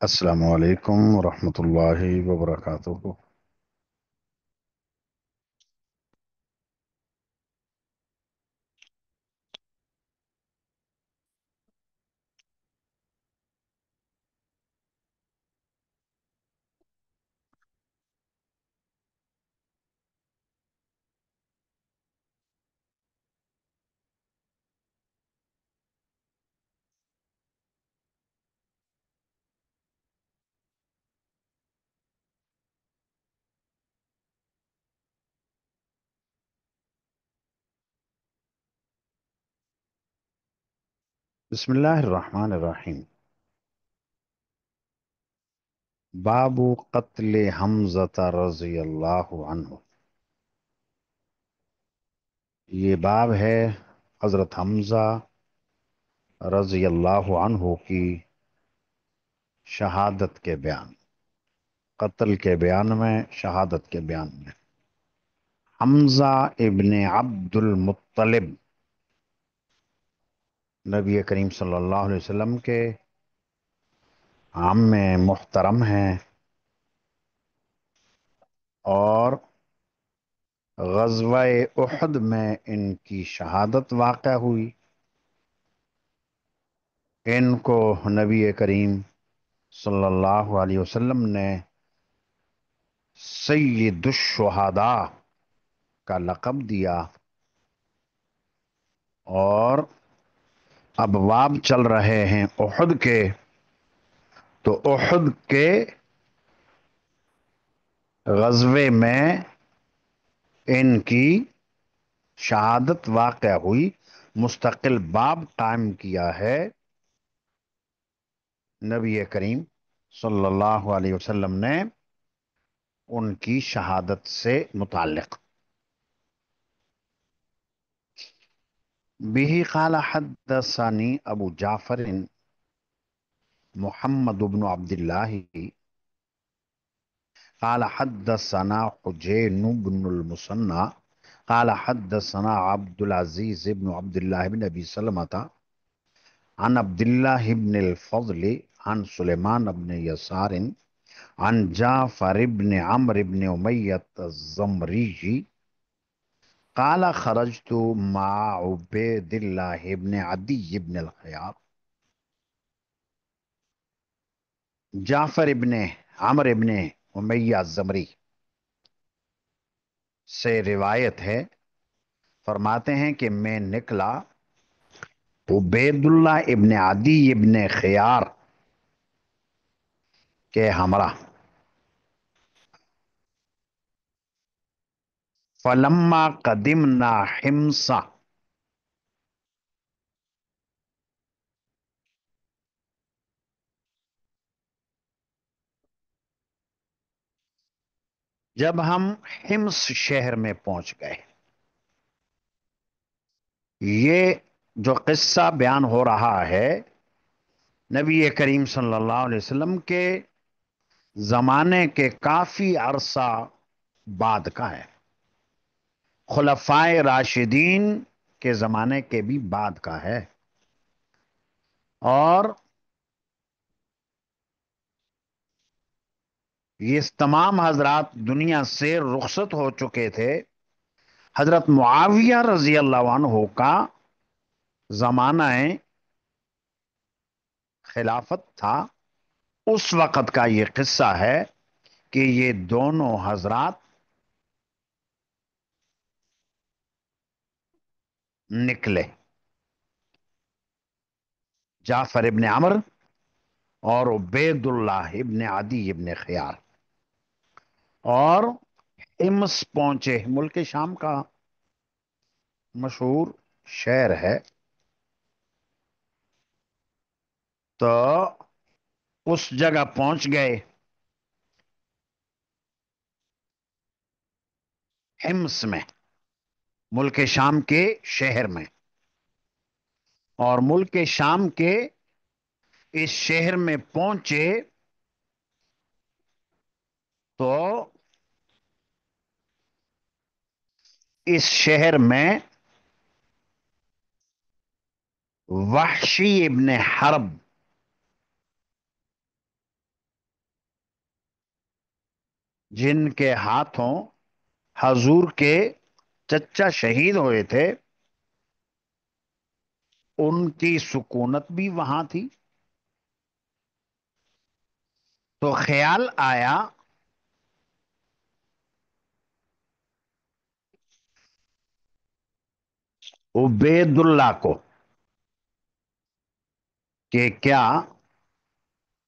السلام علیکم ورحمۃ اللہ وبرکاتہ۔ بسم اللہ الرحمن الرحیم۔ باب قتل حمزہ رضی اللہ عنہ۔ یہ باب ہے حضرت حمزہ رضی اللہ عنہ کی شہادت کے بیان، قتل کے بیان میں، شہادت کے بیان میں۔ حمزہ ابن عبد المطلب نبی کریم صلی اللہ علیہ وسلم کے عام محترم ہیں، اور غزوہ احد میں ان کی شہادت واقع ہوئی۔ ان کو نبی کریم صلی اللہ علیہ وسلم نے سید الشہداء کا لقب دیا، اور ابواب چل رہے ہیں احد کے، تو احد کے غزوے میں ان کی شہادت واقع ہوئی۔ مستقل باب قائم کیا ہے نبی کریم صلی اللہ علیہ وسلم نے ان کی شہادت سے متعلق۔ به قال حدثني ابو جعفر محمد بن عبد الله قال حدثنا حجين بن المثنى قال حدثنا عبد العزيز بن عبد الله بن ابي سلمة عن عبد الله بن الفضل عن سليمان بن يسار عن جعفر بن عمرو بن أمية الزمري قال خرجت مع عبيد الله بن عدي بن الخيار۔ جعفر ابن عمرو ابن امیہ الزمری سے روایت ہے، فرماتے ہیں کہ میں نکلا عبید اللہ ابن عدی ابن خیار کے ہمراہ۔ فلما قدمنا حمصہ، جب ہم حمص شہر میں پہنچ گئے۔ یہ جو قصہ بیان ہو رہا ہے نبی کریم صلی اللہ علیہ وسلم کے زمانے کے کافی عرصہ بعد کا ہے، خلفائے راشدین کے زمانے کے بھی بعد کا ہے، اور یہ تمام حضرات دنیا سے رخصت ہو چکے تھے۔ حضرت معاویہ رضی اللہ عنہ کا زمانہ خلافت تھا، اس وقت کا یہ قصہ ہے کہ یہ دونوں حضرات نکلے، جعفر ابن عمر اور عبید اللہ ابن عدی ابن خیار، اور حمص پہنچے۔ ملک شام کا مشہور شہر ہے، تو اس جگہ پہنچ گئے، حمص میں، ملک شام کے شہر میں۔ اور ملک شام کے اس شہر میں پہنچے تو اس شہر میں وحشی ابن حرب جن کے ہاتھوں حضور کے چچا شہید ہوئے تھے، ان کی سکونت بھی وہاں تھی۔ تو خیال آیا عبید اللہ کو کہ کیا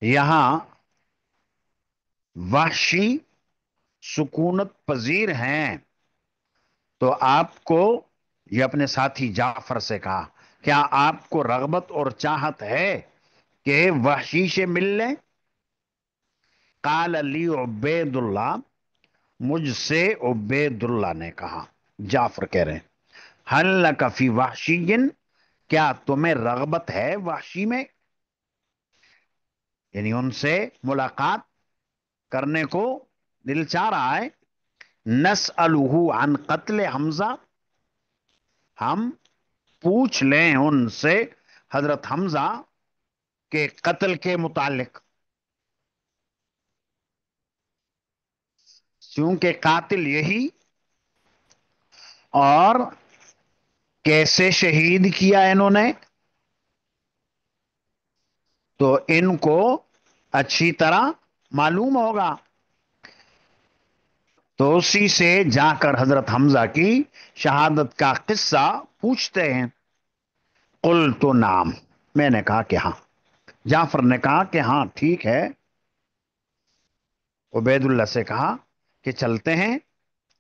یہاں وحشی سکونت پذیر ہیں، تو آپ کو، یہ اپنے ساتھی جعفر سے کہا، کیا آپ کو رغبت اور چاہت ہے کہ وحشی سے مل لیں؟ قال علی عبید اللہ، مجھ سے عبید اللہ نے کہا، جعفر کہہ رہے ہیں، حل لک فی وحشی، کیا تمہیں رغبت ہے وحشی میں، یعنی ان سے ملاقات کرنے کو دل چاہ رہا ہے؟ نسألہ عن قتل حمزہ، ہم پوچھ لیں ان سے حضرت حمزہ کے قتل کے متعلق، کیونکہ قاتل یہی، اور کیسے شہید کیا انہوں نے تو ان کو اچھی طرح معلوم ہوگا۔ تو اسی سے جا کر حضرت حمزہ کی شہادت کا قصہ پوچھتے ہیں۔ قل تو نام، میں نے کہا کہ ہاں، جعفر نے کہا کہ ہاں ٹھیک ہے۔ عبید اللہ سے کہا کہ چلتے ہیں،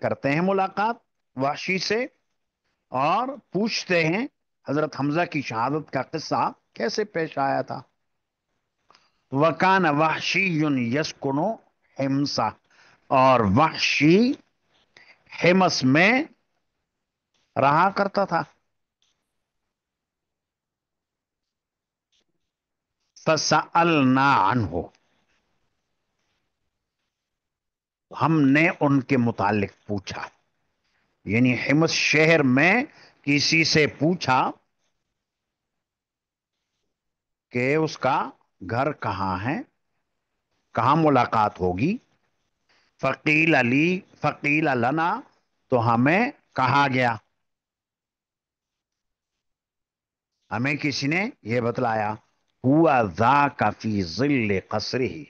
کرتے ہیں ملاقات وحشی سے، اور پوچھتے ہیں حضرت حمزہ کی شہادت کا قصہ کیسے پیش آیا تھا۔ وکان وحشی یسکن حمصہ، اور وحشی حمص میں رہا کرتا تھا۔ فسألنا عنہ، ہم نے ان کے متعلق پوچھا، یعنی حمص شہر میں کسی سے پوچھا کہ اس کا گھر کہاں ہے، کہاں ملاقات ہوگی۔ فقیل علی، فقیل لنا، تو ہمیں کہا گیا، ہمیں کسی نے یہ بتلایا، ہوا ذاک فی ظل قصرہ،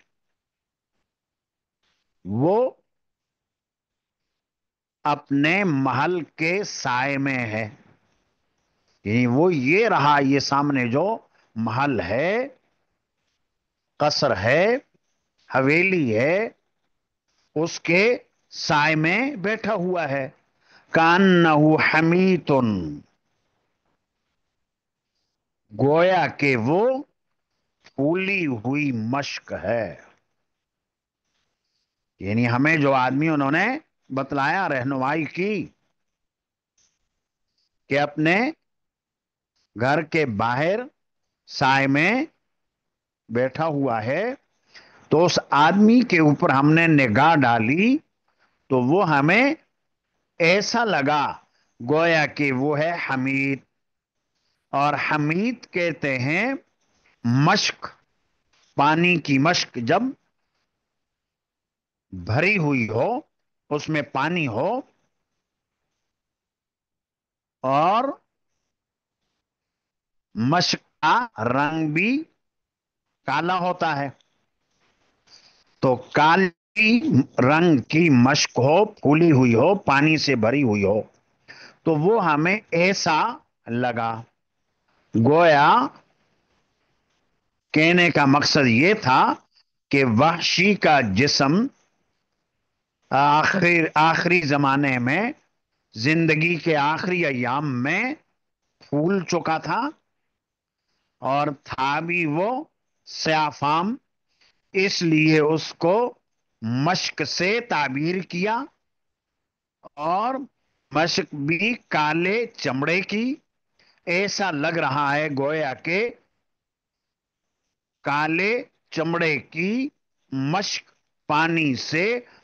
وہ اپنے محل کے سائے میں ہے، یعنی وہ یہ رہا، یہ سامنے جو محل ہے، قصر ہے، حویلی ہے، اس کے سائے میں بیٹھا ہوا ہے۔ کانہ حمیتن، گویا کہ وہ پھولی ہوئی مشک ہے، یعنی ہمیں جو آدمی انہوں نے بتلایا، رہنمائی کی کہ اپنے گھر کے باہر سائے میں بیٹھا ہوا ہے، تو اس آدمی کے اوپر ہم نے نگاہ ڈالی تو وہ ہمیں ایسا لگا گویا کہ وہ ہے حمید، اور حمید کہتے ہیں مشک، پانی کی مشک جب بھری ہوئی ہو، اس میں پانی ہو اور مشک کا رنگ بھی کالا ہوتا ہے، تو کالی رنگ کی مشک ہو، پھولی ہوئی ہو، پانی سے بھری ہوئی ہو، تو وہ ہمیں ایسا لگا گویا کہنے کا مقصد یہ تھا کہ وحشی کا جسم آخری زمانے میں، زندگی کے آخری ایام میں پھول چکا تھا، اور تھا بھی وہ سیاہ فام، اس لیے اس کو مشک سے تعبیر کیا، اور مشک بھی کالے چمڑے کی، ایسا لگ رہا ہے گویا کہ کالے چمڑے کی مشک پانی سے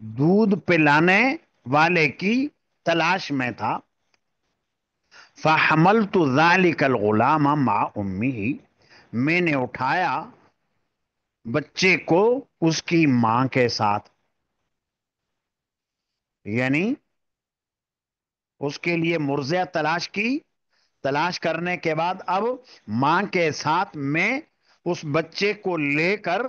دودھ پلانے والے کی تلاش میں تھا. فحملت ذلك الغلام مع امه، میں نے اٹھایا بچے کو اس کی ماں کے ساتھ. یعنی اس کے لیے مرضع تلاش کی. تلاش کرنے کے بعد اب ماں کے ساتھ میں اس بچے کو لے کر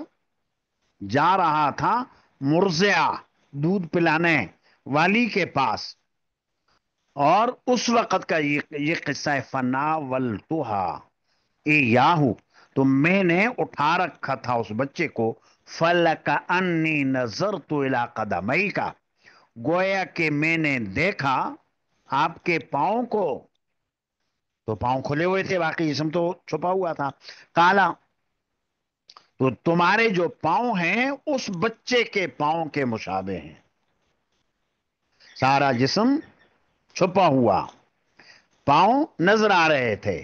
جا رہا تھا مرضع، دودھ پلانے والی کے پاس. اور اس وقت کا یہ قصہ ہے. فنا ولتوہا اے یاہو، تو میں نے اٹھا رکھا تھا اس بچے کو. فلک انی نظرت الی قدمی کا، گویا کہ میں نے دیکھا آپ کے پاؤں کو. تو پاؤں کھلے ہوئے تھے، باقی جسم تو چھپا ہوا تھا. کالا، تو تمہارے جو پاؤں ہیں اس بچے کے پاؤں کے مشابہ ہیں. سارا جسم چھپا ہوا، پاؤں نظر آ رہے تھے.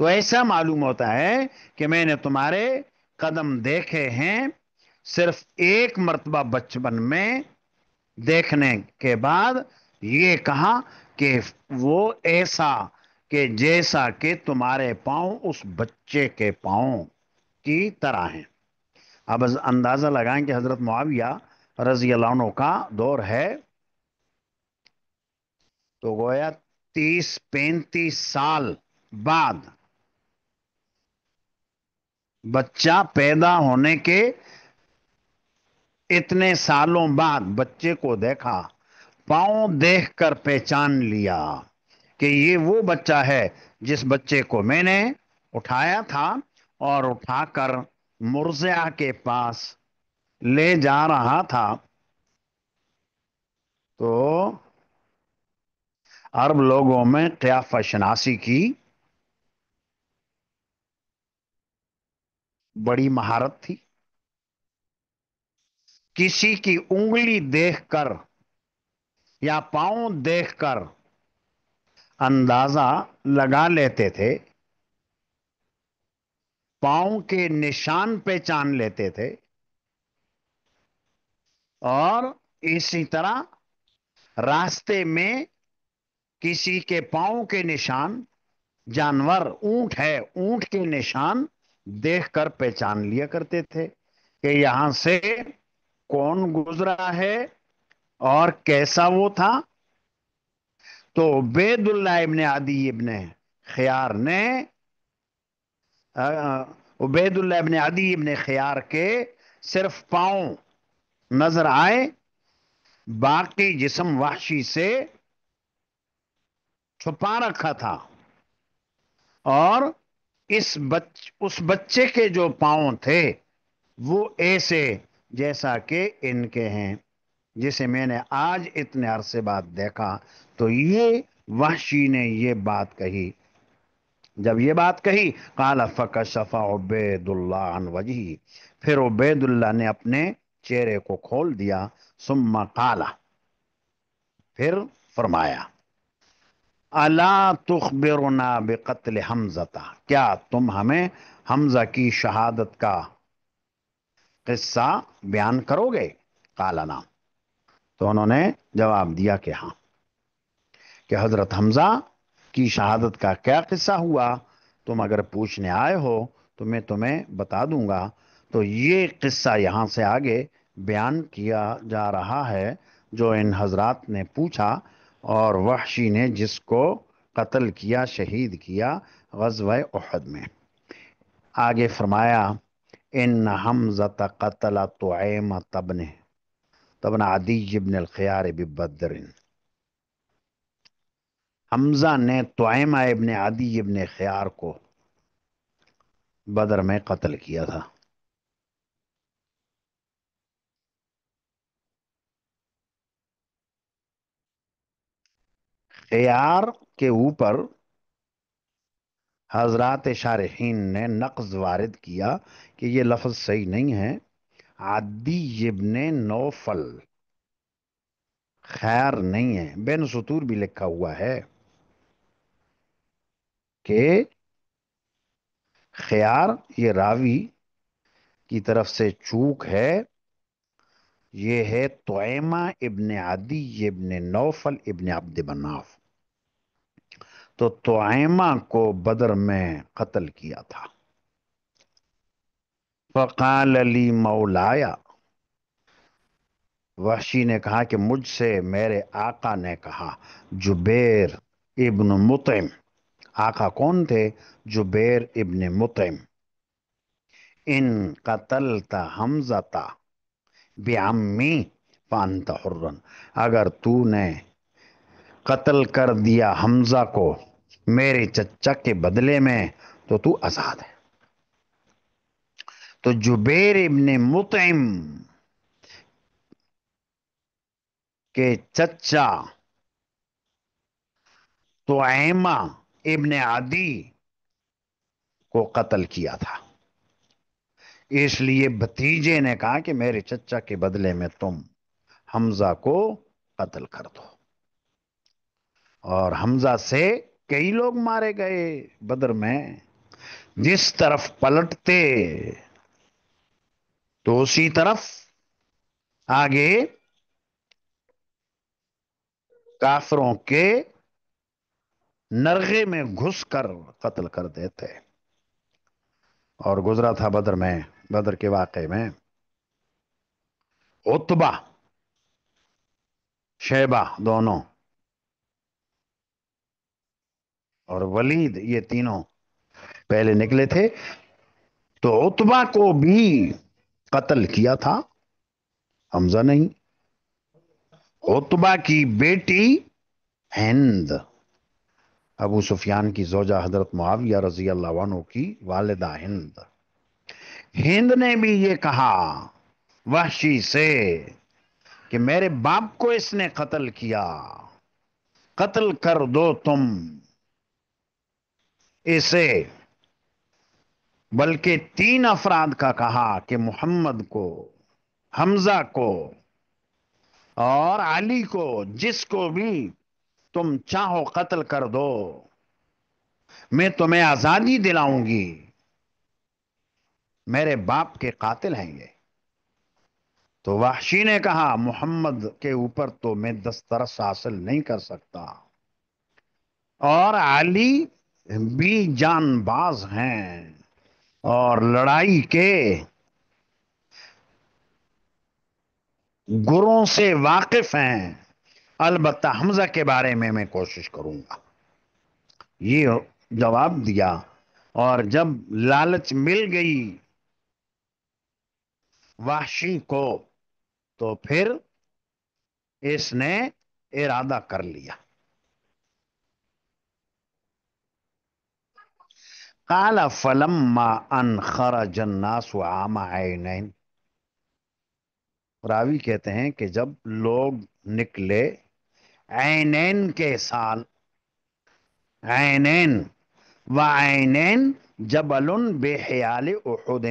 تو ایسا معلوم ہوتا ہے کہ میں نے تمہارے قدم دیکھے ہیں. صرف ایک مرتبہ بچپن میں دیکھنے کے بعد یہ کہا کہ وہ ایسا کہ جیسا کہ تمہارے پاؤں اس بچے کے پاؤں کی طرح ہیں. اب اندازہ لگائیں کہ حضرت معاویہ رضی اللہ عنہ کا دور ہے، تو گویا 30-35 سال بعد، بچہ پیدا ہونے کے اتنے سالوں بعد بچے کو دیکھا، پاؤں دیکھ کر پہچان لیا کہ یہ وہ بچہ ہے جس بچے کو میں نے اٹھایا تھا اور اٹھا کر مرضعہ کے پاس لے جا رہا تھا. تو عرب لوگوں میں قیافہ شناسی کی بڑی مہارت تھی. کسی کی انگلی دیکھ کر یا پاؤں دیکھ کر اندازہ لگا لیتے تھے، پاؤں کے نشان پہچان لیتے تھے. اور اسی طرح راستے میں کسی کے پاؤں کے نشان، جانور اونٹ ہے، اونٹ کے نشان دیکھ کر پہچان لیا کرتے تھے کہ یہاں سے کون گزرا ہے اور کیسا وہ تھا. تو عبید اللہ ابن عدی ابن خیار نے عبید اللہ ابن عدی ابن خیار کے صرف پاؤں نظر آئے، باقی جسم وحشی سے چھپا رکھا تھا. اور اس بچے کے جو پاؤں تھے وہ ایسے جیسا کہ ان کے ہیں، جسے میں نے آج اتنے عرصے بعد دیکھا. تو یہ وحشی نے یہ بات کہی. جب یہ بات کہی، قال فکشف عبید اللہ عن وجہی، پھر عبید اللہ نے اپنے چہرے کو کھول دیا. ثم قال، پھر فرمایا، الا تخبرنا بقتل حمزہ، کیا تم ہمیں حمزہ کی شہادت کا قصہ بیان کرو گے؟ قال نعم، تو انہوں نے جواب دیا کہ ہاں. کہ حضرت حمزہ کی شہادت کا کیا قصہ ہوا، تم اگر پوچھنے آئے ہو تو میں تمہیں بتا دوں گا. تو یہ قصہ یہاں سے آگے بیان کیا جا رہا ہے جو ان حضرات نے پوچھا، اور وحشی نے جس کو قتل کیا، شہید کیا غزوہ احد میں. آگے فرمایا، ان حمزہ قتل طعیمہ تبن عدی بن الخیار ببدر، حمزہ نے طعیمہ ابن عدی ابن خیار کو بدر میں قتل کیا تھا. خیار کے اوپر حضرات شارحین نے نقض وارد کیا کہ یہ لفظ صحیح نہیں ہے. عدی ابن نوفل، خیر نہیں ہے. بین سطور بھی لکھا ہوا ہے کہ خیار یہ راوی کی طرف سے چوک ہے، یہ ہے طعیمہ ابن عدی ابن نوفل ابن عبد مناف. تو طعیمہ کو بدر میں قتل کیا تھا. فقال لی مولایا، وحشی نے کہا کہ مجھ سے میرے آقا نے کہا. جبیر ابن مطعم، آقا کون تھے؟ جبیر ابن مطعم. ان قتلت حمزہ بعمی فانت حرن، اگر تو نے قتل کر دیا حمزہ کو میرے چچا کے بدلے میں تو تو آزاد ہے. تو جبیر ابن مطعم کے چچا طعیمہ ابن عدی کو قتل کیا تھا. اس لیے بھتیجے نے کہا کہ میرے چچا کے بدلے میں تم حمزہ کو قتل کر دو. اور حمزہ سے کئی لوگ مارے گئے بدر میں. جس طرف پلٹتے تو اسی طرف آگے کافروں کے نرغے میں گھس کر قتل کر دیتے. اور گزرا تھا بدر میں، بدر کے واقعے میں عتبہ شیبہ دونوں اور ولید، یہ تینوں پہلے نکلے تھے. تو عتبہ کو بھی قتل کیا تھا، حمزہ نہیں. عتبہ کی بیٹی ہند، ابو سفیان کی زوجہ حضرت معاویہ رضی اللہ عنہ کی والدہ ہند. ہند نے بھی یہ کہا وحشی سے کہ میرے باپ کو اس نے قتل کیا، قتل کر دو تم اسے. بلکہ تین افراد کا کہا کہ محمد کو، حمزہ کو اور علی کو، جس کو بھی تم چاہو قتل کر دو، میں تمہیں آزادی دلاؤں گی. میرے باپ کے قاتل ہیں یہ. تو وحشی نے کہا محمد کے اوپر تو میں دسترس حاصل نہیں کر سکتا، اور علی بھی جان باز ہیں اور لڑائی کے گروں سے واقف ہیں. البتہ حمزہ کے بارے میں کوشش کروں گا. یہ جواب دیا. اور جب لالچ مل گئی وحشی کو تو پھر اس نے ارادہ کر لیا. قال فلما ان خرج الناس عام عینین، راوی کہتے ہیں کہ جب لوگ نکلے عینین کے سال، عینین و عینین جبل بحیال احد،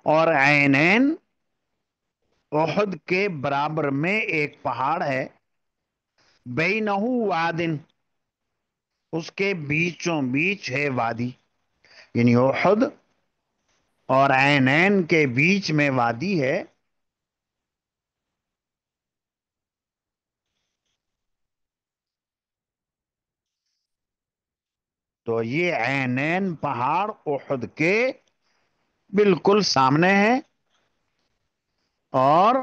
اور عینین احد کے برابر میں ایک پہاڑ ہے، بینہ وادن، اس کے بیچوں بیچ ہے وادی. یعنی احد اور عینین کے بیچ میں وادی ہے. تو یہ عینین پہاڑ احد کے بالکل سامنے ہے. اور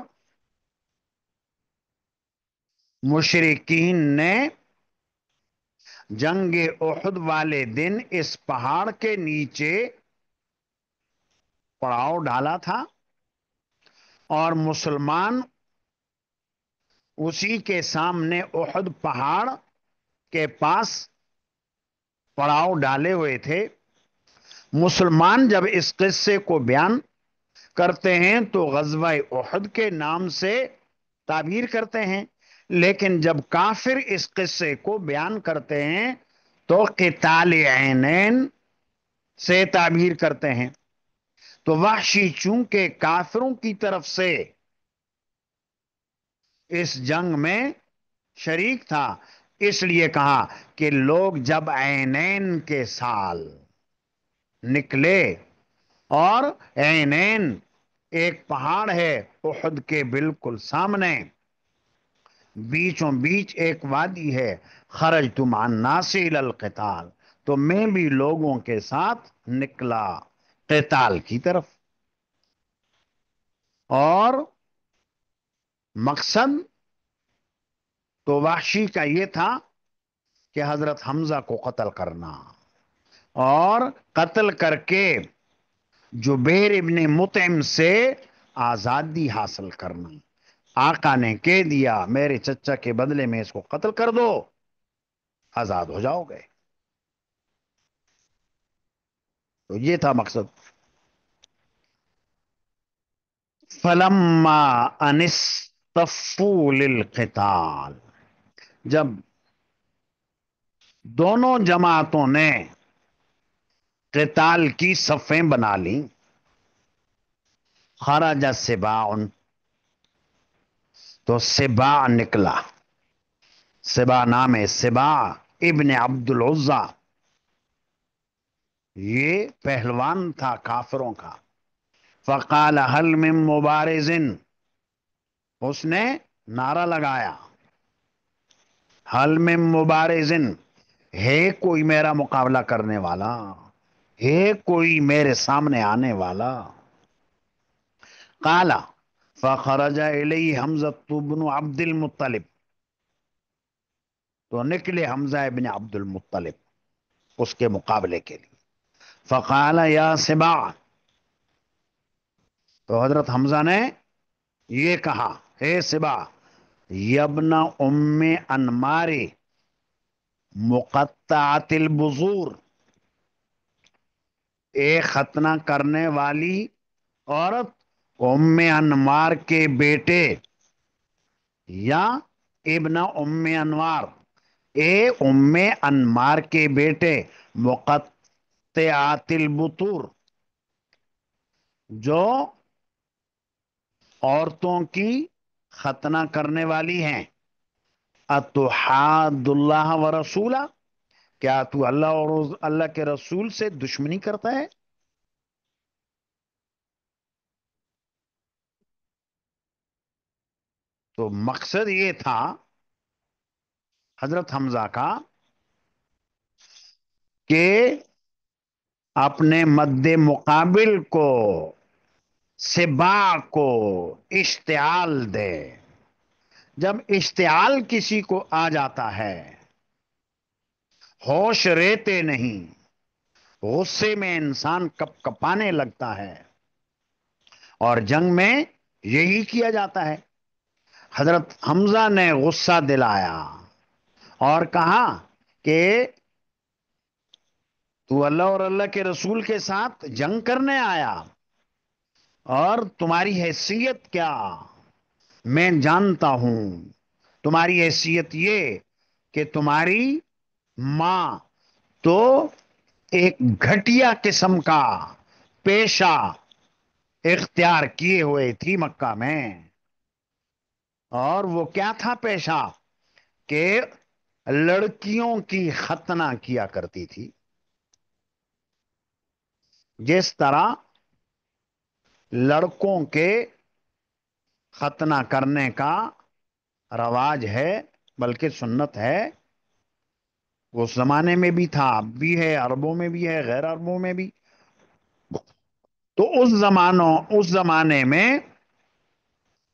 مشرکین نے جنگ احد والے دن اس پہاڑ کے نیچے پڑاؤ ڈالا تھا، اور مسلمان اسی کے سامنے احد پہاڑ کے پاس پڑاؤ ڈالے ہوئے تھے. مسلمان جب اس قصے کو بیان کرتے ہیں تو غزوہ احد کے نام سے تعبیر کرتے ہیں، لیکن جب کافر اس قصے کو بیان کرتے ہیں تو قتال عینین سے تعبیر کرتے ہیں. تو وحشی چونکہ کافروں کی طرف سے اس جنگ میں شریک تھا، اس لیے کہا کہ لوگ جب عینین کے سال نکلے اور عینین ایک پہاڑ ہے احد کے بالکل سامنے، بیچوں بیچ ایک وادی ہے، خرجت مع الناس الی القتال، تو میں بھی لوگوں کے ساتھ نکلا قتال کی طرف، اور مقصد تو وحشی کا یہ تھا کہ حضرت حمزہ کو قتل کرنا، اور قتل کر کے جبیر ابن مطعم سے آزادی حاصل کرنا۔ آقا نے کہہ دیا میرے چچا کے بدلے میں اس کو قتل کر دو، آزاد ہو جاؤ گے۔ تو یہ تھا مقصد۔ فلما انصطفوا للقتال، جب دونوں جماعتوں نے قتال کی صفیں بنا لی، خرج سباع، تو سباع نکلا، سباع نام ہے، سباع ابن عبد العزا، یہ پہلوان تھا کافروں کا۔ فقال هل من مبارز، اس نے نعرہ لگایا، حل میں مبارزن، ہے کوئی میرا مقابلہ کرنے والا، ہے کوئی میرے سامنے آنے والا؟ قال فخرج الی حمزہ بن عبد المطلب، تو نکلے حمزہ ابن عبد المطلب اس کے مقابلے کے لیے۔ فقال یا سبا، تو حضرت حمزہ نے یہ کہا، اے سبا، یبن ام انمار مقطعات البذور، ایک ختنہ کرنے والی عورت، ام انمار کے بیٹے، یا ابن ام انوار، اے ام انمار کے بیٹے، مقطعات البطور، جو عورتوں کی ختنہ کرنے والی ہیں، اتحاد اللہ و رسولہ، کیا تو اللہ اور اللہ کے رسول سے دشمنی کرتا ہے؟ تو مقصد یہ تھا حضرت حمزہ کا کہ اپنے مد مقابل کو، سبا کو اشتعال دے۔ جب اشتعال کسی کو آ جاتا ہے، ہوش رہتے نہیں، غصے میں انسان کپ کپانے لگتا ہے، اور جنگ میں یہی کیا جاتا ہے۔ حضرت حمزہ نے غصہ دلایا اور کہا کہ تو اللہ اور اللہ کے رسول کے ساتھ جنگ کرنے آیا، اور تمہاری حیثیت کیا میں جانتا ہوں، تمہاری حیثیت یہ کہ تمہاری ماں تو ایک گھٹیا قسم کا پیشہ اختیار کیے ہوئے تھی مکہ میں، اور وہ کیا تھا پیشہ؟ کہ لڑکیوں کی ختنہ کیا کرتی تھی، جس طرح لڑکوں کے ختنہ کرنے کا رواج ہے، بلکہ سنت ہے، اس زمانے میں بھی تھا، اب بھی ہے، عربوں میں بھی ہے، غیر عربوں میں بھی۔ تو اس زمانے میں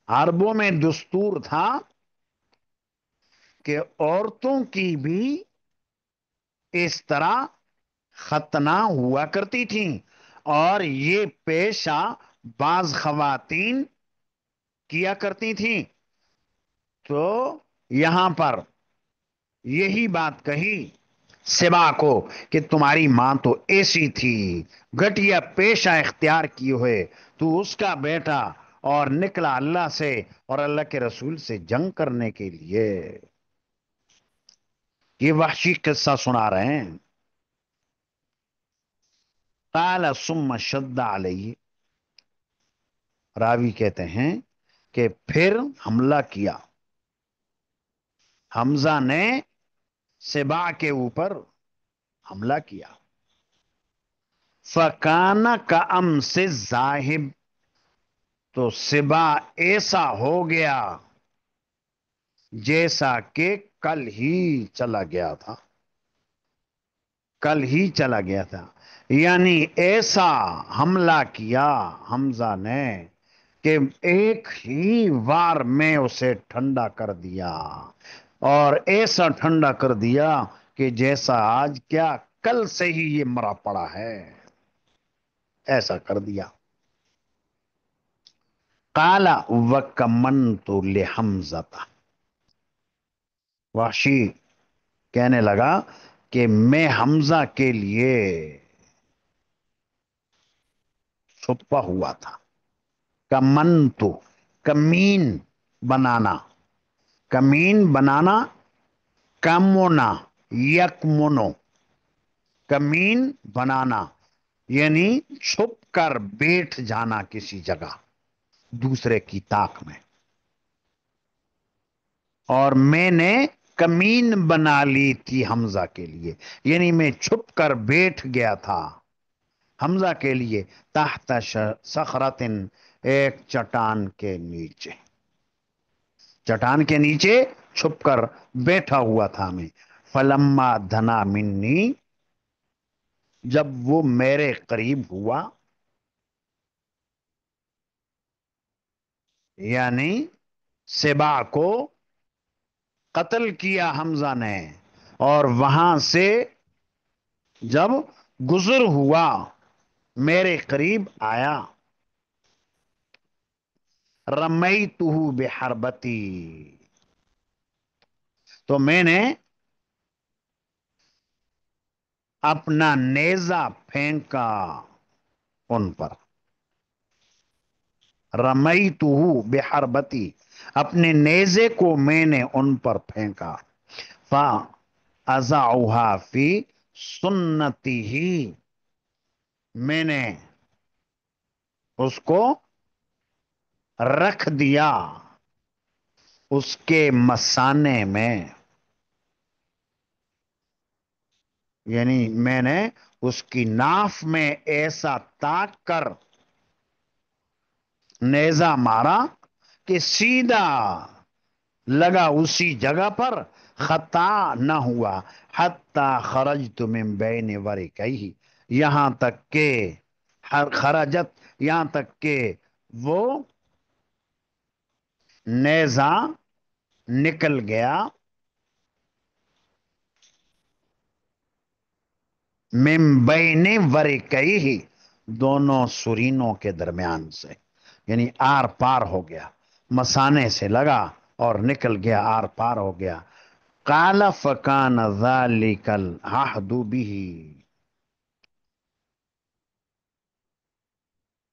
عربوں میں دستور تھا کہ عورتوں کی بھی اس طرح ختنہ ہوا کرتی تھیں، اور یہ پیشہ بعض خواتین کیا کرتی تھیں۔ تو یہاں پر یہی بات کہی سبا کو کہ تمہاری ماں تو ایسی تھی، گھٹیا پیشہ اختیار کیے ہوئے، تو اس کا بیٹا، اور نکلا اللہ سے اور اللہ کے رسول سے جنگ کرنے کے لیے۔ یہ وحشی قصہ سنا رہے ہیں۔ قال ثم شد علیہ، راوی کہتے ہیں کہ پھر حملہ کیا حمزہ نے سبا کے اوپر، حملہ کیا۔ فکان کا ام سے ذاہب، تو صبا ایسا ہو گیا جیسا کہ کل ہی چلا گیا تھا، کل ہی چلا گیا تھا، یعنی ایسا حملہ کیا حمزہ نے کہ ایک ہی وار میں اسے ٹھنڈا کر دیا، اور ایسا ٹھنڈا کر دیا کہ جیسا آج کیا کل سے ہی یہ مرا پڑا ہے، ایسا کر دیا۔ قال وکمنت لحمزہ، وحشی کہنے لگا کہ میں حمزہ کے لیے چھپا ہوا تھا۔ کمنت، کمین بنانا، کمین بنانا، کمونا، یکمنو، کمین بنانا یعنی چھپ کر بیٹھ جانا کسی جگہ دوسرے کی طاق میں، اور میں نے کمین بنا لی تھی حمزہ کے لیے، یعنی میں چھپ کر بیٹھ گیا تھا حمزہ کے لیے تحت صخرتن، ایک چٹان کے نیچے، چٹان کے نیچے چھپ کر بیٹھا ہوا تھا میں۔ فلما دھنا منی، جب وہ میرے قریب ہوا، یعنی سبا کو قتل کیا حمزہ نے، اور وہاں سے جب گزر ہوا میرے قریب آیا، رمیتہ بحربتی، تو میں نے اپنا نیزہ پھینکا ان پر، رمیتہ بحربتی، اپنے نیزے کو میں نے ان پر پھینکا، فأزعها فی سنتی ہی، میں نے اس کو رکھ دیا اس کے مسانے میں، یعنی میں نے اس کی ناف میں ایسا تاک کر نیزہ مارا کہ سیدھا لگا اسی جگہ پر، خطا نہ ہوا، حتی خرجت من بین ورکیہ، یہاں تک کہ خرجت، یہاں تک کہ وہ نیزہ نکل گیا من بین ورکیہ، دونوں سرینوں کے درمیان سے، یعنی آر پار ہو گیا، مسانے سے لگا اور نکل گیا، آر پار ہو گیا۔ قال فکان ذلک العہد بہ،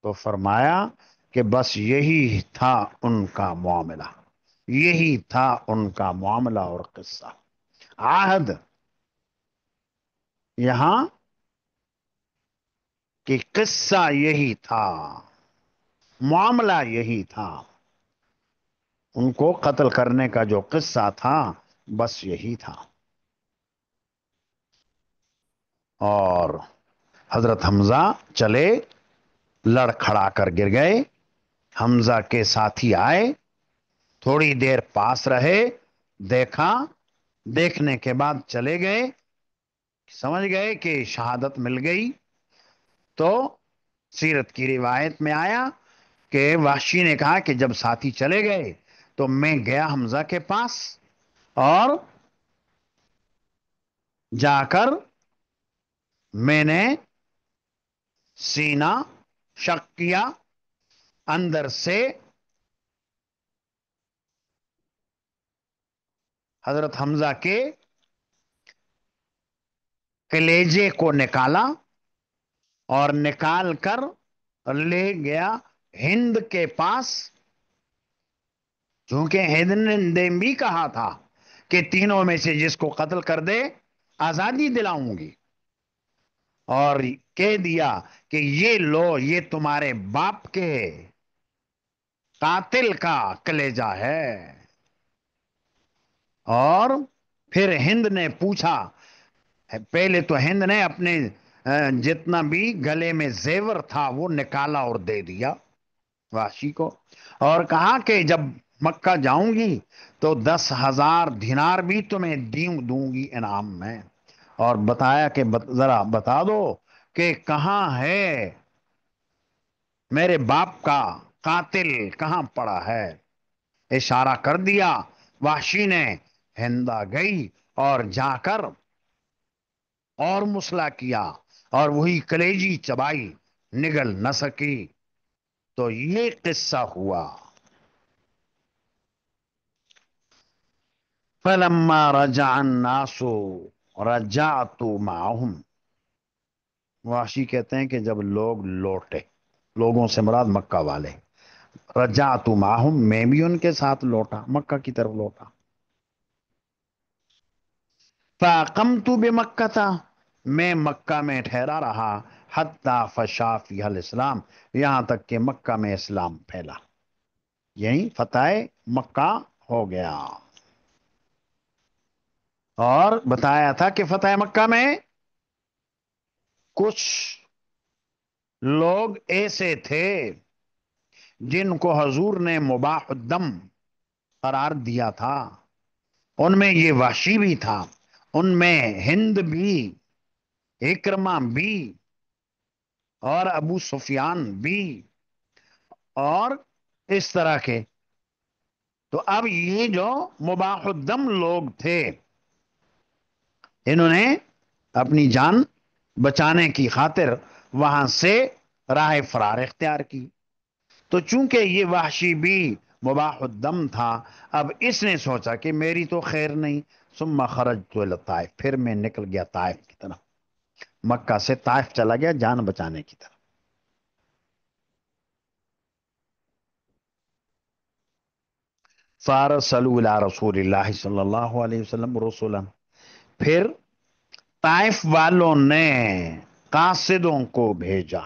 تو فرمایا کہ بس یہی تھا ان کا معاملہ، یہی تھا ان کا معاملہ اور قصہ۔ عہد یہاں کہ قصہ یہی تھا، معاملہ یہی تھا، ان کو قتل کرنے کا جو قصہ تھا بس یہی تھا۔ اور حضرت حمزہ چلے، لڑ کھڑا کر گر گئے، حمزہ کے ساتھی آئے، تھوڑی دیر پاس رہے، دیکھا، دیکھنے کے بعد چلے گئے، سمجھ گئے کہ شہادت مل گئی۔ تو سیرت کی روایت میں آیا کہ وحشی نے کہا کہ جب ساتھی چلے گئے تو میں گیا حمزہ کے پاس، اور جا کر میں نے سینہ شق کیا، اندر سے حضرت حمزہ کے کلیجے کو نکالا، اور نکال کر لے گیا ہند کے پاس، چونکہ ہند نے بھی کہا تھا کہ تینوں میں سے جس کو قتل کر دے آزادی دلاؤں گی، اور کہہ دیا کہ یہ لو، یہ تمہارے باپ کے قاتل کا کلیجہ ہے۔ اور پھر ہند نے پوچھا، پہلے تو ہند نے اپنے جتنا بھی گلے میں زیور تھا وہ نکالا اور دے دیا، وحشی کو، اور کہا کہ جب مکہ جاؤں گی تو 10,000 دینار بھی تمہیں دوں گی انعام میں، اور بتایا کہ ذرا بتا دو کہ کہاں ہے میرے باپ کا قاتل، کہاں پڑا ہے؟ اشارہ کر دیا وحشی نے، ہندا گئی اور جا کر اور مسئلہ کیا، اور وہی کلیجی چبائی، نگل نہ سکی۔ تو یہ قصہ ہوا۔ فلما رجع الناس رجعت معهم، وحشی کہتے ہیں کہ جب لوگ لوٹے، لوگوں سے مراد مکہ والے، رجعت معهم میں بھی ان کے ساتھ لوٹا، مکہ کی طرف لوٹا۔ فاقمت بمکہ تھا، میں مکہ میں ٹھہرا رہا، حتی فشا فیہا الاسلام، یہاں تک کہ مکہ میں اسلام پھیلا، یہی فتح مکہ ہو گیا۔ اور بتایا تھا کہ فتح مکہ میں کچھ لوگ ایسے تھے جن کو حضور نے مباح الدم قرار دیا تھا، ان میں یہ وحشی بھی تھا، ان میں ہند بھی، اکرما بھی، اور ابو سفیان بھی، اور اس طرح کے۔ تو اب یہ جو مباح الدم لوگ تھے، انہوں نے اپنی جان بچانے کی خاطر وہاں سے راہ فرار اختیار کی۔ تو چونکہ یہ وحشی بھی مباح الدم تھا، اب اس نے سوچا کہ میری تو خیر نہیں، ثم خرجت الی الطائف، پھر میں نکل گیا طائف کی طرف، مکہ سے طائف چلا گیا جان بچانے کی طرف۔ فارسلوا الی رسول اللہ صلی اللہ علیہ وسلم رسولا، پھر طائف والوں نے قاصدوں کو بھیجا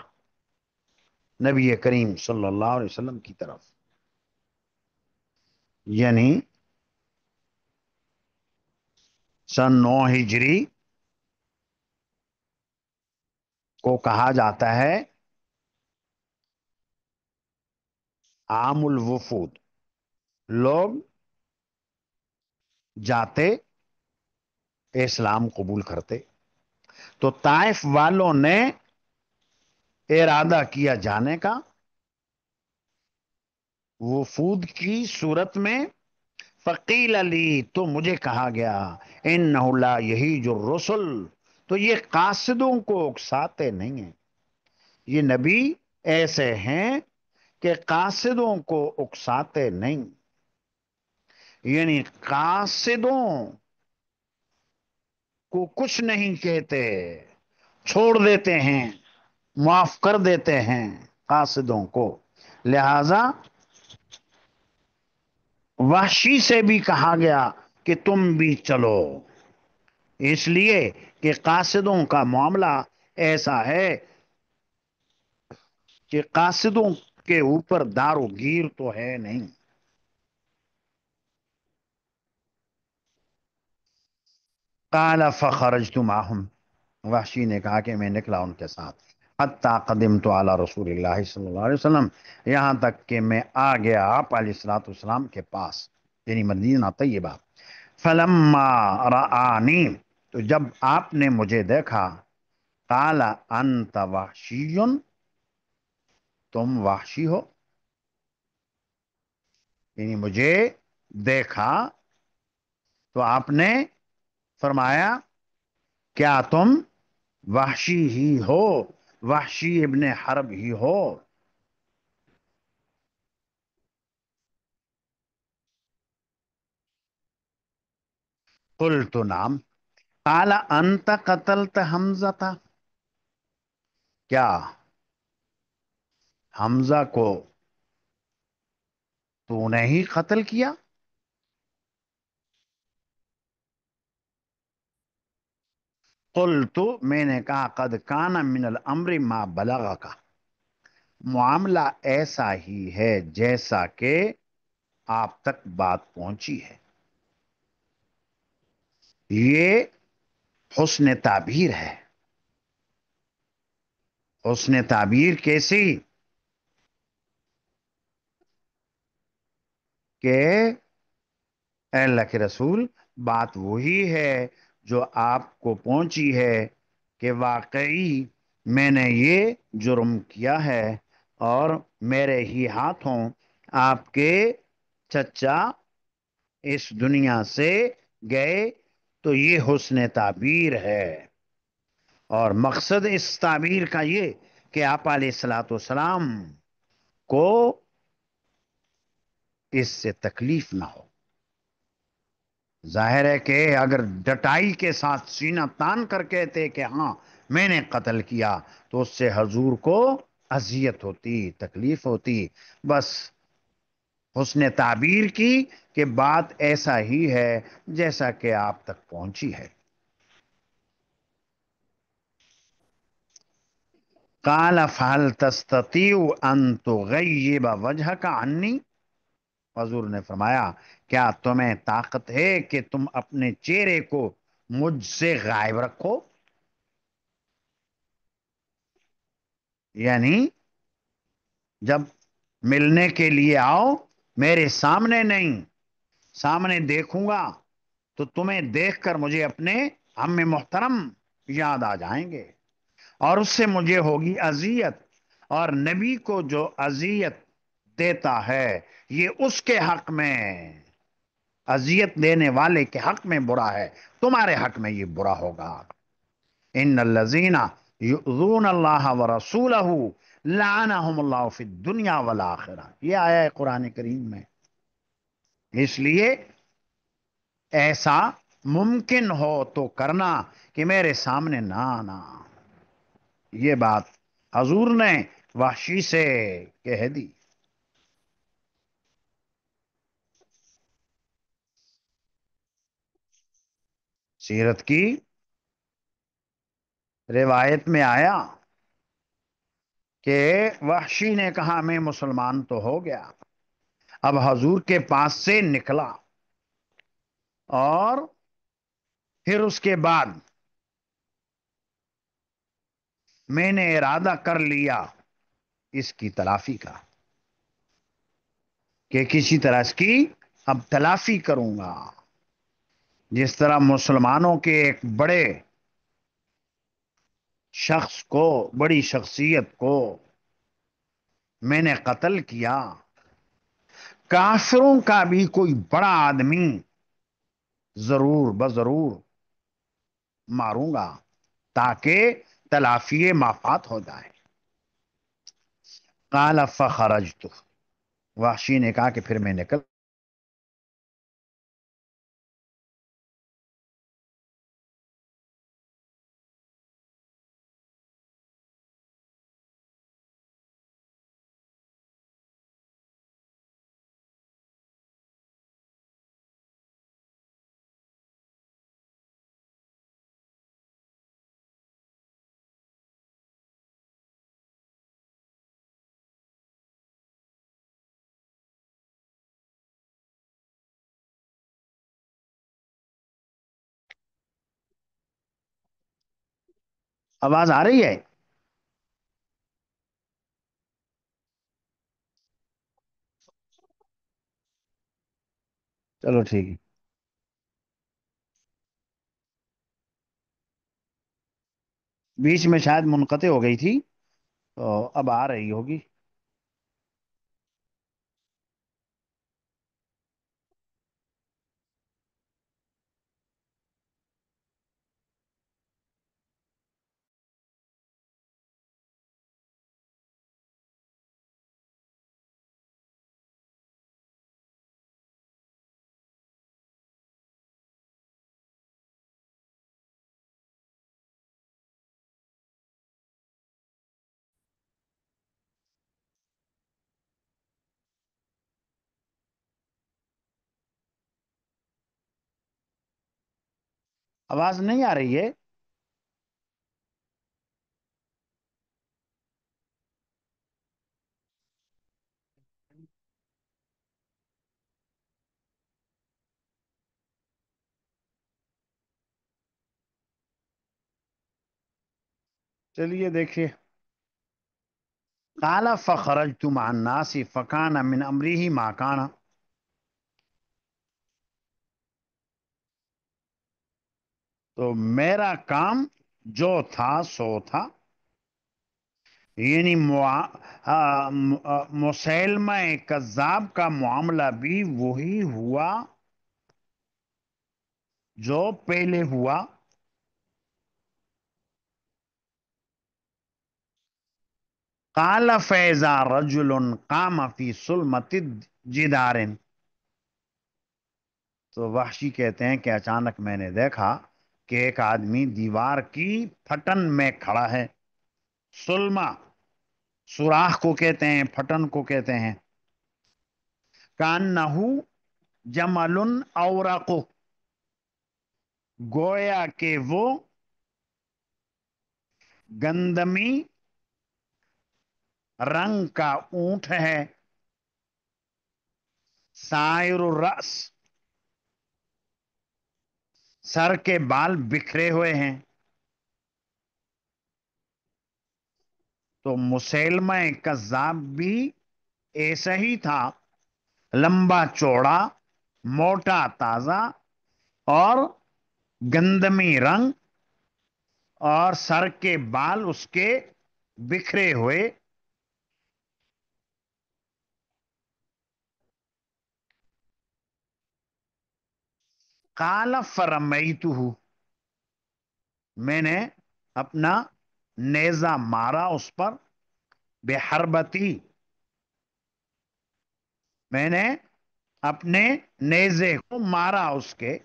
نبی کریم صلی اللہ علیہ وسلم کی طرف، یعنی سن 9 ہجری کو کہا جاتا ہے عام الوفود، لوگ جاتے اسلام قبول کرتے، تو طائف والوں نے ارادہ کیا جانے کا وفود کی صورت میں۔ فقیل علی، تو مجھے کہا گیا، انہ لا یہیج الرسل، تو یہ قاصدوں کو اکساتے نہیں ہیں، یہ نبی ایسے ہیں کہ قاصدوں کو اکساتے نہیں، یعنی قاصدوں کو کچھ نہیں کہتے، چھوڑ دیتے ہیں، معاف کر دیتے ہیں قاصدوں کو۔ لہذا وحشی سے بھی کہا گیا کہ تم بھی چلو، اس لیے کہ قاصدوں کا معاملہ ایسا ہے کہ قاصدوں کے اوپر دار و گیر تو ہے نہیں۔ قال فخرجت معهم، وحشی نے کہا کہ میں نکلا ان کے ساتھ، حتی قدمت علی رسول اللہ صلی اللہ علیہ وسلم، یہاں تک کہ میں آ گیا آپ علیہ الصلوۃ والسلام کے پاس، یعنی مدینہ طیبہ۔ فلما رآنی، تو جب آپ نے مجھے دیکھا، قال انت وحشی، تم وحشی ہو، یعنی مجھے دیکھا تو آپ نے فرمایا کیا تم وحشی ہی ہو، وحشی ابن حرب ہی ہو؟ قلت نعم، قال انت قتلت حمزہ، کیا حمزہ کو تو نے ہی قتل کیا؟ قلت، میں نے کہا قد کان من الامر ما بلغک، معاملہ ایسا ہی ہے جیسا کہ آپ تک بات پہنچی ہے۔ یہ حسن تعبیر ہے۔ حسن تعبیر کیسی؟ کہ اے اللہ کے رسول، بات وہی ہے جو آپ کو پہنچی ہے کہ واقعی میں نے یہ جرم کیا ہے، اور میرے ہی ہاتھوں آپ کے چچا اس دنیا سے گئے، تو یہ حسن تعبیر ہے۔ اور مقصد اس تعبیر کا یہ کہ آپ علیہ الصلوۃ والسلام کو اس سے تکلیف نہ ہو۔ ظاہر ہے کہ اگر ڈٹائی کے ساتھ سینہ تان کر کہتے کہ ہاں میں نے قتل کیا، تو اس سے حضور کو اذیت ہوتی، تکلیف ہوتی۔ بس حسن تعبیر کی کہ بات ایسا ہی ہے جیسا کہ آپ تک پہنچی ہے۔ قال فهل تستطيع ان تغيب وجهك عني؟ حضور نے فرمایا، کیا تمہیں طاقت ہے کہ تم اپنے چہرے کو مجھ سے غائب رکھو؟ یعنی جب ملنے کے لیے آؤ، میرے سامنے نہیں، سامنے دیکھوں گا تو تمہیں دیکھ کر مجھے اپنے عم محترم یاد آ جائیں گے، اور اس سے مجھے ہوگی اذیت، اور نبی کو جو اذیت دیتا ہے یہ اس کے حق میں، اذیت دینے والے کے حق میں برا ہے، تمہارے حق میں یہ برا ہوگا۔ ان الذين يؤذون الله ورسوله لعنهم الله في الدنيا والآخرة، یہ آیا ہے قرآن کریم میں۔ اس لیے ایسا ممکن ہو تو کرنا کہ میرے سامنے نہ آنا۔ یہ بات حضور نے وحشی سے کہہ دی۔ سیرت کی روایت میں آیا کہ وحشی نے کہا میں مسلمان تو ہو گیا، اب حضور کے پاس سے نکلا، اور پھر اس کے بعد میں نے ارادہ کر لیا اس کی تلافی کا، کہ کسی طرح اس کی اب تلافی کروں گا۔ جس طرح مسلمانوں کے ایک بڑے شخص کو، بڑی شخصیت کو میں نے قتل کیا، کافروں کا بھی کوئی بڑا آدمی ضرور بضرور ماروں گا، تاکہ تلافی مافات ہو جائے۔ قال فخرجت، وحشی نے کہا کہ پھر میں نکل۔ آواز آ رہی ہے؟ چلو ٹھیک ہے۔ بیچ میں شاید منقطع ہو گئی تھی، تو اب آ رہی ہوگی۔ آواز نہیں آ رہی ہے؟ چلیے دیکھیے۔ قال فخرجت مع الناس فكان من امره ما كان، تو میرا کام جو تھا سو تھا، یعنی مسیلمہ کذاب کا معاملہ بھی وہی ہوا جو پہلے ہوا۔ قال فیضا رجل قام فی سلمت جدار، تو وحشی کہتے ہیں کہ اچانک میں نے دیکھا کہ ایک آدمی دیوار کی پھٹن میں کھڑا ہے۔ سلما سوراخ کو کہتے ہیں، پھٹن کو کہتے ہیں۔ کانہو جمل اوراق، گویا کہ وہ گندمی رنگ کا اونٹ ہے۔ سائر الرأس، سر کے بال بکھرے ہوئے ہیں۔ تو مسیلمہ کذاب بھی ایسا ہی تھا، لمبا چوڑا، موٹا تازہ، اور گندمی رنگ، اور سر کے بال اس کے بکھرے ہوئے۔ قال فرمیتہ، میں نے اپنا نیزہ مارا اس پر، بحربتی، میں نے اپنے نیزے کو مارا اس کے۔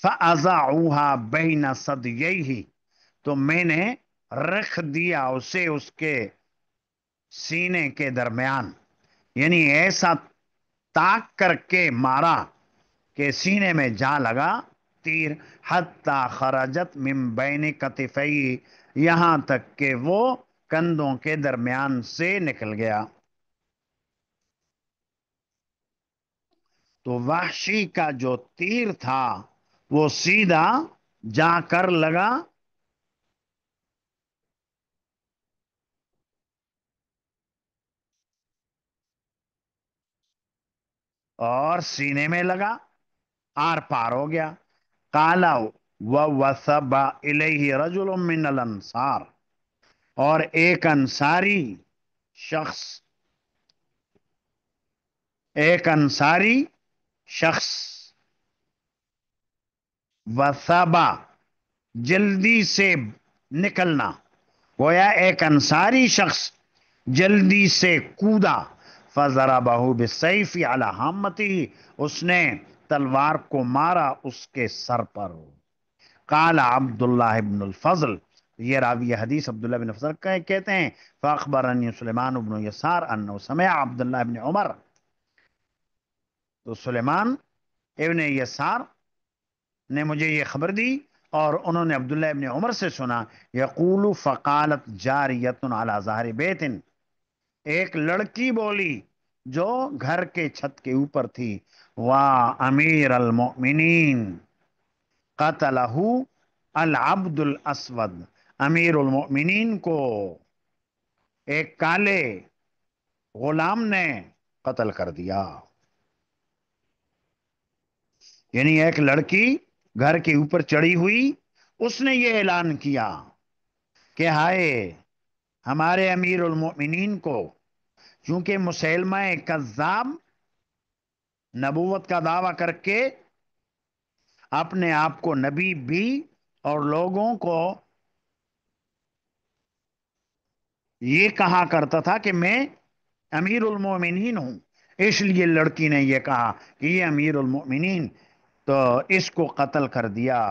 فَأَضَعُوهَا بَيْنَ صَدْيَيْهِ، تو میں نے رکھ دیا اسے اس کے سینے کے درمیان، یعنی ایسا تاک کر کے مارا کہ سینے میں جا لگا تیر۔ حتی خرجت من بین کتفی، یہاں تک کہ وہ کندھوں کے درمیان سے نکل گیا۔ تو وحشی کا جو تیر تھا وہ سیدھا جا کر لگا اور سینے میں لگا، آر پار ہو گیا۔ کالا وَوَثَبَ إِلَيْهِ رَجُلٌ مِّنَ الْأَنصَارِ، اور شخص ایک انصاری شخص، وثبا جلدی سے نکلنا، گویا ایک انصاری شخص جلدی سے کودا۔ فضربہ بالسیف علی حامتہ، اس نے تلوار کو مارا اس کے سر پر۔ قال عبداللہ ابن الفضل، یہ راوی حدیث عبداللہ بن فضل کہتے ہیں، فاخبرنی سلیمان بن یسار انه سمع عبداللہ ابن عمر، تو سلیمان ابن یسار نے مجھے یہ خبر دی اور انہوں نے عبداللہ ابن عمر سے سنا، یقول فقالت جاریت علی ظہر بیت، ایک لڑکی بولی جو گھر کے چھت کے اوپر تھی، واہ امیر المؤمنین قتلہ العبد الاسود، امیر المؤمنین کو ایک کالے غلام نے قتل کر دیا۔ یعنی ایک لڑکی گھر کے اوپر چڑھی ہوئی، اس نے یہ اعلان کیا کہ ہائے ہمارے امیر المؤمنین کو، چونکہ مسیلمہ کذاب نبوت کا دعویٰ کر کے اپنے آپ کو نبی بھی اور لوگوں کو یہ کہا کرتا تھا کہ میں امیر المومنین ہوں، اس لیے لڑکی نے یہ کہا کہ یہ امیر المومنین، تو اس کو قتل کر دیا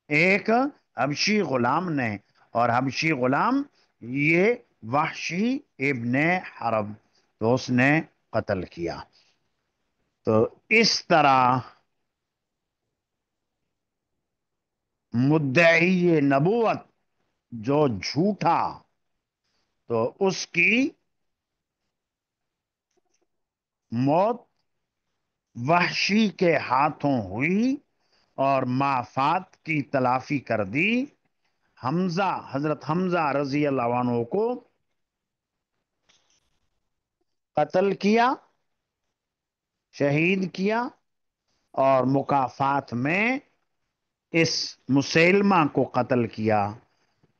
ایک حبشی غلام نے، اور حبشی غلام یہ وحشی ابن حرب، تو اس نے قتل کیا۔ تو اس طرح مدعی نبوت جو جھوٹا، تو اس کی موت وحشی کے ہاتھوں ہوئی اور مافات کی تلافی کر دی۔ حمزہ، حضرت حمزہ رضی اللہ عنہ کو قتل کیا، شہید کیا، اور مکافات میں اس مسیلمہ کو قتل کیا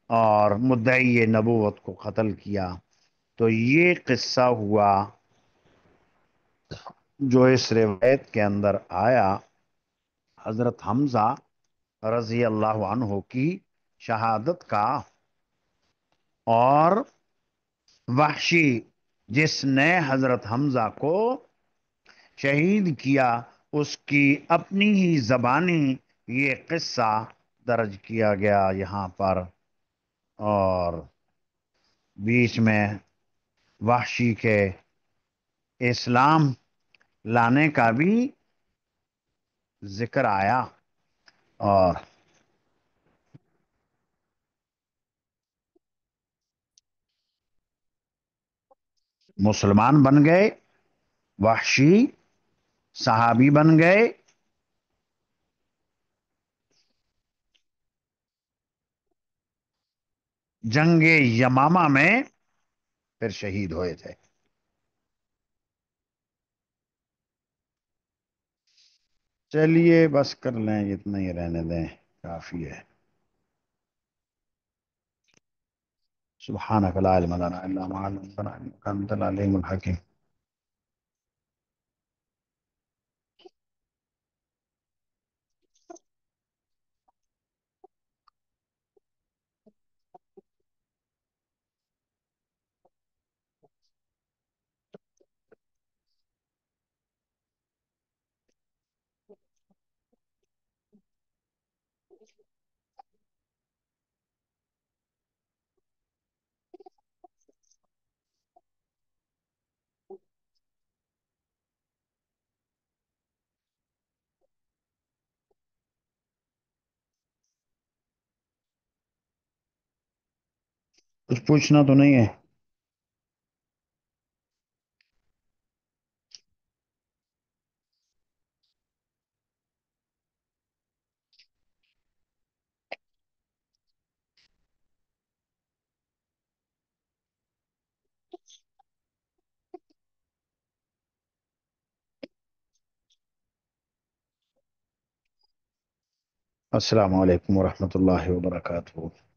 اور مدعی نبوت کو قتل کیا. تو یہ قصہ ہوا جو اس روایت کے اندر آیا حضرت حمزہ رضی اللہ عنہ کی شہادت کا. اور وحشی جس نے حضرت حمزہ کو شہید کیا اس کی اپنی ہی زبانی یہ قصہ درج کیا گیا یہاں پر. اور بیچ میں وحشی کے اسلام لانے کا بھی ذکر آیا. اور مسلمان بن گئے، وحشی صحابی بن گئے. جنگ یمامہ میں پھر شہید ہوئے تھے. چلیے بس کر لیں، اتنا ہی رہنے دیں، کافی ہے. سبحانك لا علم لنا الا ما علمتنا انك انت العليم الحكيم. کچھ پوچھنا تو نہیں ہے؟ السلام علیکم ورحمۃ اللہ وبرکاتہ.